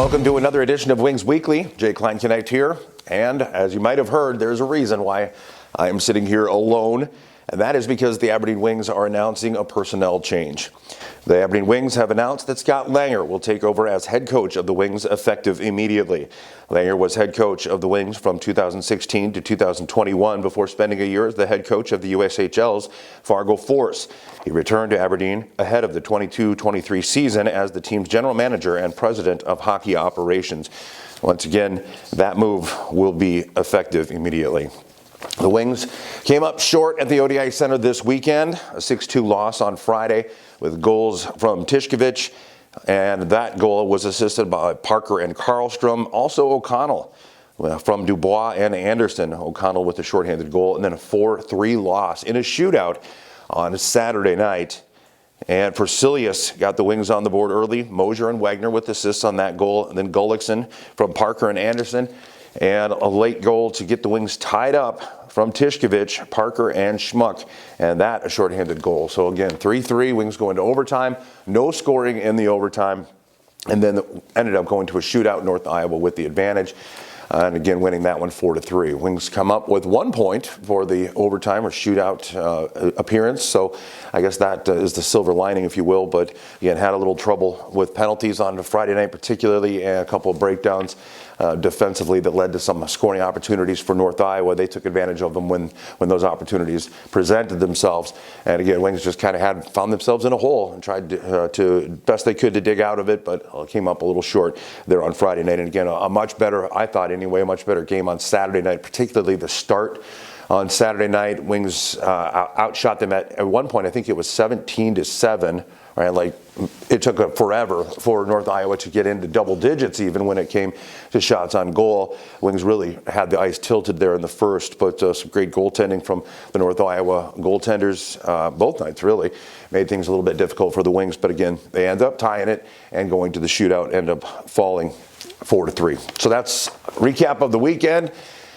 Welcome to another edition of Wings Weekly. Jay Kleinknecht here. And as you might have heard, there's a reason why I am sitting here alone. And that is because the Aberdeen Wings are announcing a personnel change. The Aberdeen Wings have announced that Scott Langer will take over as head coach of the Wings effective immediately. Langer was head coach of the Wings from 2016 to 2021 before spending a year as the head coach of the USHL's Fargo Force. He returned to Aberdeen ahead of the 22-23 season as the team's general manager and president of hockey operations. Once again, that move will be effective immediately. The Wings came up short at the ODI Center this weekend, a 6-2 loss on Friday with goals from Tishkovich, and that goal was assisted by Parker and Karlstrom. Also O'Connell from Dubois and Anderson. O'Connell with a shorthanded goal, and then a 4-3 loss in a shootout on Saturday night. And Persilius got the Wings on the board early. Mosier and Wagner with assists on that goal, and then Gullikson from Parker and Anderson. And a late goal to get the Wings tied up from Tishkovich, Parker, and Schmuck, and that a shorthanded goal. So again, 3-3, Wings going to overtime, no scoring in the overtime, and then ended up going to a shootout, North Iowa with the advantage. And again, winning that one 4-3. Wings come up with 1 point for the overtime or shootout appearance. So I guess that is the silver lining, if you will. But again, had a little trouble with penalties on Friday night, particularly, and a couple of breakdowns defensively that led to some scoring opportunities for North Iowa. They took advantage of them when those opportunities presented themselves. And again, Wings just kind of found themselves in a hole and tried to best they could to dig out of it, but came up a little short there on Friday night. And again, a much better, I thought anyway, a much better game on Saturday night, particularly the start. On Saturday night, Wings outshot them at one point. I think it was 17-7. Right, like it took forever for North Iowa to get into double digits, even when it came to shots on goal. Wings really had the ice tilted there in the first, but some great goaltending from the North Iowa goaltenders both nights really made things a little bit difficult for the Wings. But again, they end up tying it and going to the shootout, end up falling 4-3. So that's a recap of the weekend.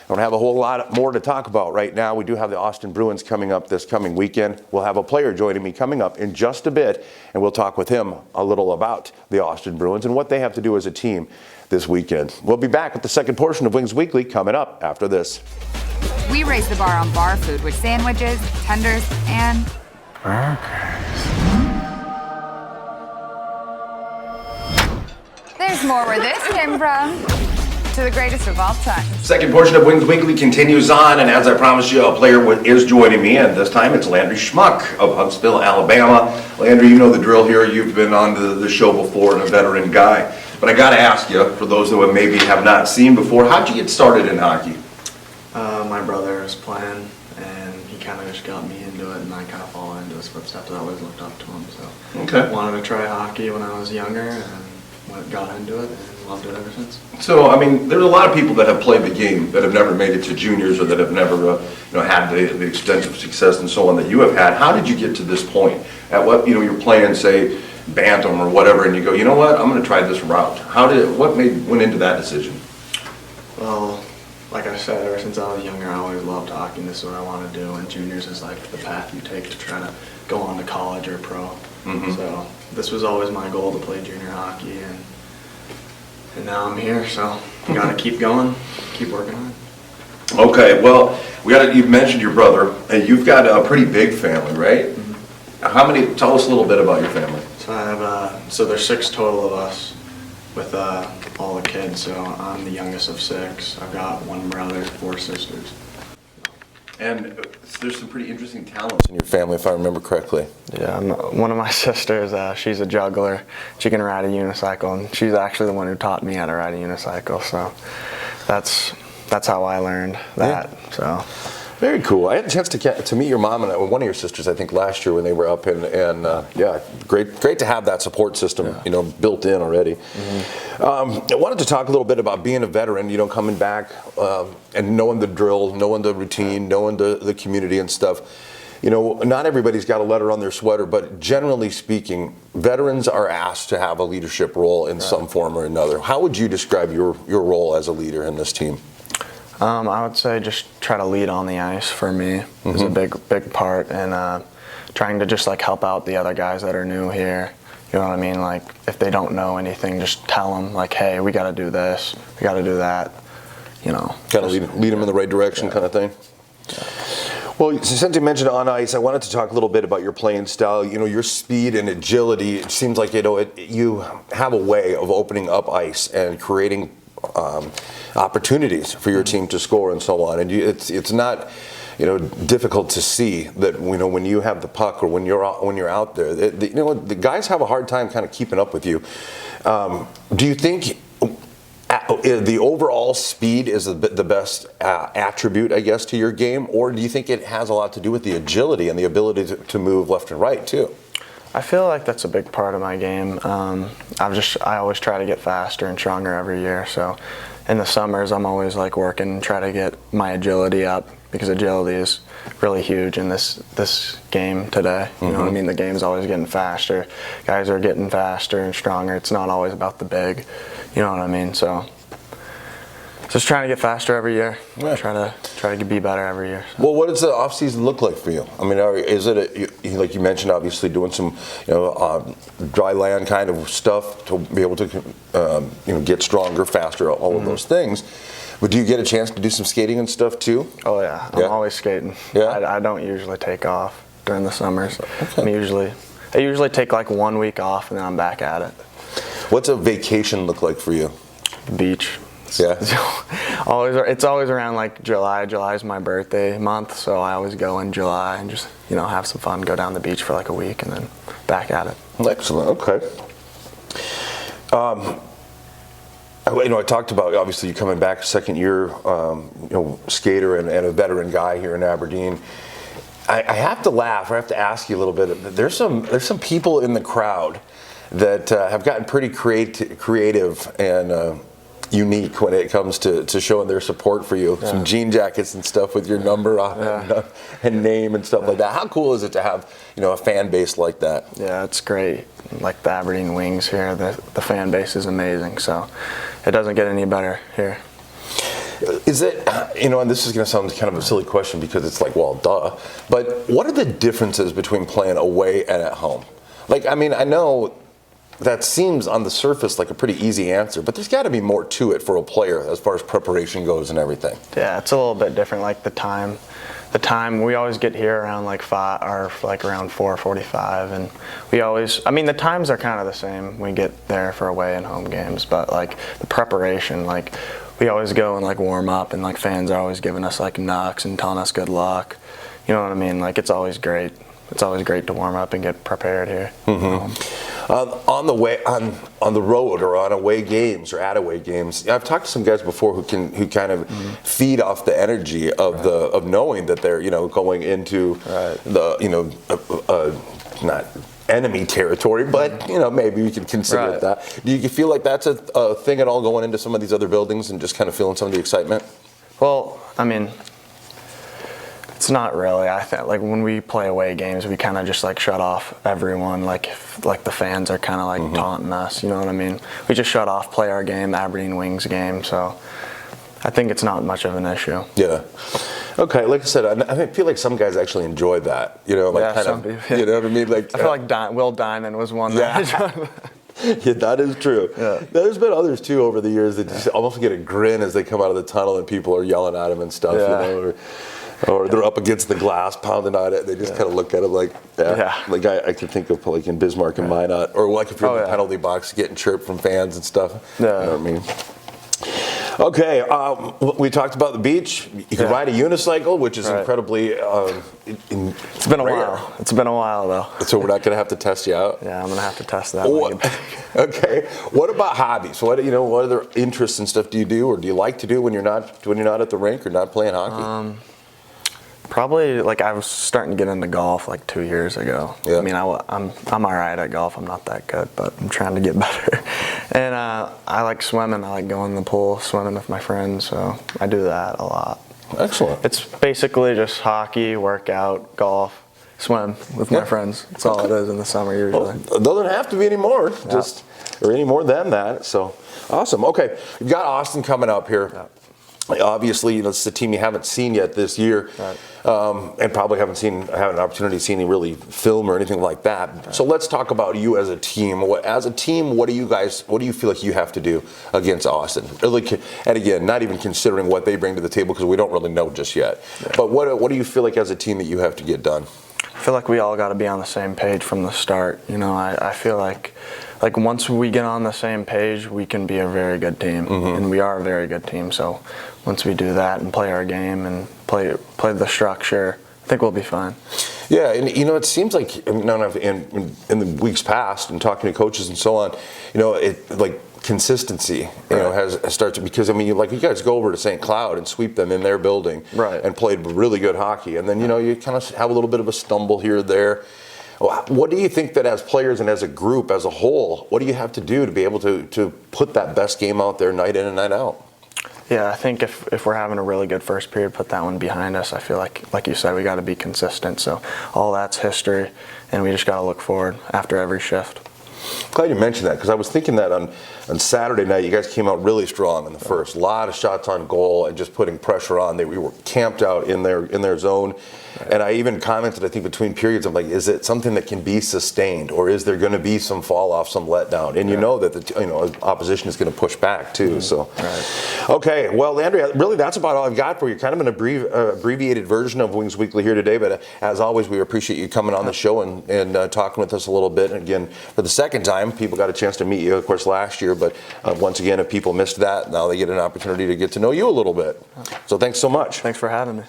I don't have a whole lot more to talk about right now. We do have the Austin Bruins coming up this coming weekend. We'll have a player joining me coming up in just a bit, and we'll talk with him a little about the Austin Bruins and what they have to do as a team this weekend. We'll be back with the second portion of Wings Weekly coming up after this. We raise the bar on bar food with sandwiches, tenders, and burgers. There's more where this came from. To the greatest of all time. Second portion of Wings Weekly continues on, and as I promised you, a player is joining me, and this time it's Landry Schmuck of Huntsville, Alabama. Landry, you know the drill here. You've been on the show before and a veteran guy. But I got to ask you, for those who maybe have not seen before, how'd you get started in hockey? My brother was playing, and he kind of just got me into it, and I kind of followed into his footsteps. I always looked up to him, so okay. Wanted to try hockey when I was younger, and got into it, and loved it ever since. So, I mean, there's a lot of people that have played the game that have never made it to juniors or that have never, had the extensive success and so on that you have had. How did you get to this point? At what, you're playing, say, bantam or whatever, and you go, you know what, I'm going to try this route. What went into that decision? Well, like I said, ever since I was younger, I always loved hockey, and this is what I want to do. And juniors is like the path you take to try to go on to college or pro. Mm-hmm. So this was always my goal, to play junior hockey, and now I'm here. So you got to keep going, keep working on it. Okay, well, you've mentioned your brother, and you've got a pretty big family, right? Mm-hmm. Tell us a little bit about your family. So I have, so there's 6 total of us with all the kids. So I'm the youngest of 6. I've got 1 brother, 4 sisters. And there's some pretty interesting talents in your family, if I remember correctly. Yeah, one of my sisters, she's a juggler. She can ride a unicycle, and she's actually the one who taught me how to ride a unicycle. So that's how I learned that. Yeah. So very cool. I had a chance to meet your mom and one of your sisters, I think, last year when they were up, and yeah, great to have that support system, built in already. Mm-hmm. I wanted to talk a little bit about being a veteran, coming back and knowing the drill, knowing the routine, knowing the community and stuff. Not everybody's got a letter on their sweater, but generally speaking, veterans are asked to have a leadership role in some form or another. How would you describe your role as a leader in this team? I would say just try to lead on the ice for me is a big part, and trying to just help out the other guys that are new here. You know what I mean? Like, if they don't know anything, just tell them, like, hey, we got to do this, we got to do that, you know. Kind of lead them in the right direction, kind of thing. Well, since you mentioned on ice, I wanted to talk a little bit about your playing style. You know, your speed and agility. It seems like you have a way of opening up ice and creating opportunities for your team to score and so on. And it's not, you know, difficult to see that, you know, when you have the puck or when you're out there, you know, the guys have a hard time kind of keeping up with you. Do you think the overall speed is the best attribute, I guess, to your game, or do you think it has a lot to do with the agility and the ability to move left and right too? I feel like that's a big part of my game. I always try to get faster and stronger every year. So in the summers, I'm always like working, try to get my agility up, because agility is really huge in this game today. You know what I mean? The game's always getting faster. Guys are getting faster and stronger. It's not always about the big. You know what I mean? So just trying to get faster every year. Yeah. Try to be better every year. So. Well, what does the off season look like for you? I mean, is it like you mentioned, obviously doing some, you know, dry land kind of stuff to be able to, you know, get stronger, faster, all of those things. But do you get a chance to do some skating and stuff too? Oh yeah, I'm always skating. Yeah. I don't usually take off during the summers. Okay. I usually take like 1 week off and then I'm back at it. What's a vacation look like for you? The beach. Yeah. It's always around like July. July is my birthday month, so I always go in July and just, you know, have some fun, go down the beach for like a week and then back at it. Excellent. Okay. You know, I talked about obviously you coming back second year, you know, skater and a veteran guy here in Aberdeen. I have to laugh. I have to ask you a little bit. There's some people in the crowd that have gotten pretty creative and unique when it comes to showing their support for you. Yeah. Some jean jackets and stuff with your number on and name and stuff like that. How cool is it to have, you know, a fan base like that? Yeah, it's great. Like the Aberdeen Wings here, the fan base is amazing. So it doesn't get any better here. Is it, you know, and this is going to sound kind of a silly question because it's like, well, duh. But what are the differences between playing away and at home? Like, I mean, I know that seems on the surface like a pretty easy answer, but there's got to be more to it for a player as far as preparation goes and everything. Yeah, it's a little bit different. Like the time we always get here around like 5 or like around 4:45, and we always, I mean, the times are kind of the same. We get there for away and home games, but like the preparation, like we always go and like warm up, and like fans are always giving us like knucks and telling us good luck. You know what I mean? Like it's always great. It's always great to warm up and get prepared here. On the road or on away games or at away games, I've talked to some guys before who kind of feed off the energy of of knowing that they're, you know, going into the, you know, not enemy territory, but you know, maybe we could consider it that. Do you feel like that's a thing at all going into some of these other buildings and just kind of feeling some of the excitement? Well, I mean, it's not really. I think like when we play away games, we kind of just like shut off everyone. Like the fans are kind of like taunting us. You know what I mean? We just shut off, play our game, Aberdeen Wings game. So I think it's not much of an issue. Yeah. Okay. Like I said, I feel like some guys actually enjoy that. You know, like kind of. People, you know what I mean? Like I feel like Will Diamond was one. That yeah, that is true. Yeah. There's been others too over the years that just almost get a grin as they come out of the tunnel and people are yelling at them and stuff. Yeah. You know, or they're up against the glass pounding on it and they just kind of look at it like, like I can think of like in Bismarck and Minot, or like if you're in the penalty box getting chirped from fans and stuff. Yeah. You know what I mean? Okay, we talked about the beach. You can ride a unicycle, which is incredibly it's been a while. It's been a while though. So we're not going to have to test you out? Yeah, I'm going to have to test that. Okay. What about hobbies? What other interests and stuff do you do, or do you like to do when you're not at the rink or not playing hockey? Probably like I was starting to get into golf like 2 years ago. Yeah. I mean, I'm all right at golf. I'm not that good, but I'm trying to get better. And I like swimming. I like going in the pool, swimming with my friends. So I do that a lot. Excellent. It's basically just hockey, workout, golf, swim with my friends. That's all it is in the summer usually. Well, it doesn't have to be any more, or any more than that. So awesome. Okay, we've got Austin coming up here. Obviously, it's a team you haven't seen yet this year, and probably haven't had an opportunity to see any really film or anything like that. Right. So let's talk about you as a team. What do you feel like you have to do against Austin? Really, and again, not even considering what they bring to the table because we don't really know just yet. Yeah. But what do you feel like as a team that you have to get done? I feel like we all got to be on the same page from the start. I feel like once we get on the same page, we can be a very good team, and we are a very good team. So once we do that and play our game and play the structure, I think we'll be fine. Yeah, and it seems like in the weeks past and talking to coaches and so on, consistency, has started because you guys go over to St. Cloud and sweep them in their building, and played really good hockey, and then you kind of have a little bit of a stumble here or there. What do you think that as players and as a group, as a whole, what do you have to do to be able to put that best game out there night in and night out? Yeah, I think if we're having a really good first period, put that one behind us. I feel like you said, we got to be consistent. So all that's history, and we just got to look forward after every shift. Glad you mentioned that because I was thinking that on Saturday night you guys came out really strong in the first. A lot of shots on goal and just putting pressure on. We were camped out in their zone. And I even commented, I think, between periods, I'm like, is it something that can be sustained, or is there going to be some fall off, some letdown? And you know that the opposition is going to push back too. So, okay, well, Landry, really that's about all I've got for you. Kind of an abbreviated version of Wings Weekly here today, but as always, we appreciate you coming on the show and talking with us a little bit. And again, for the second time, people got a chance to meet you, of course, last year. But once again, if people missed that, now they get an opportunity to get to know you a little bit. So thanks so much. Thanks for having me.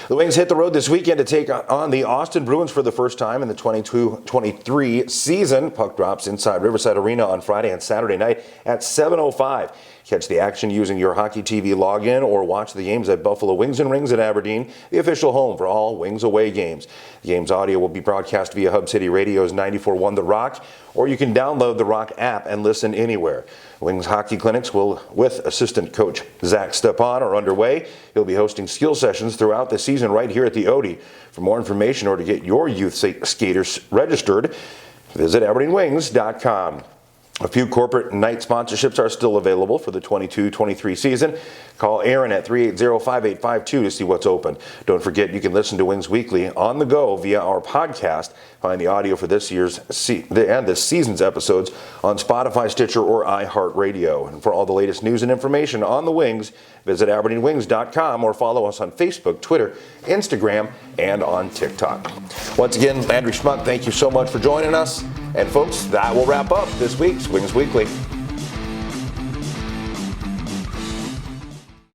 The Wings hit the road this weekend to take on the Austin Bruins for the first time in the 22-23 season. Puck drops inside Riverside Arena on Friday and Saturday night at 7:05. Catch the action using your Hockey TV login or watch the games at Buffalo Wings and Rings in Aberdeen, the official home for all Wings away games. The game's audio will be broadcast via Hub City Radio's 94.1 The Rock, or you can download the Rock app and listen anywhere. Wings hockey clinics with assistant coach Zach Stepan are underway. He'll be hosting skill sessions throughout the season right here at the Odie. For more information or to get your youth skaters registered, visit AberdeenWings.com. A few corporate night sponsorships are still available for the 22-23 season. Call Aaron at 380-5852 to see what's open. Don't forget you can listen to Wings Weekly on the go via our podcast. Find the audio for this season's episodes on Spotify, Stitcher, or iHeartRadio. And for all the latest news and information on the Wings, visit AberdeenWings.com or follow us on Facebook, Twitter, Instagram, and on TikTok. Once again, Landry Schmuck, thank you so much for joining us. And folks, that will wrap up this week's Wings Weekly.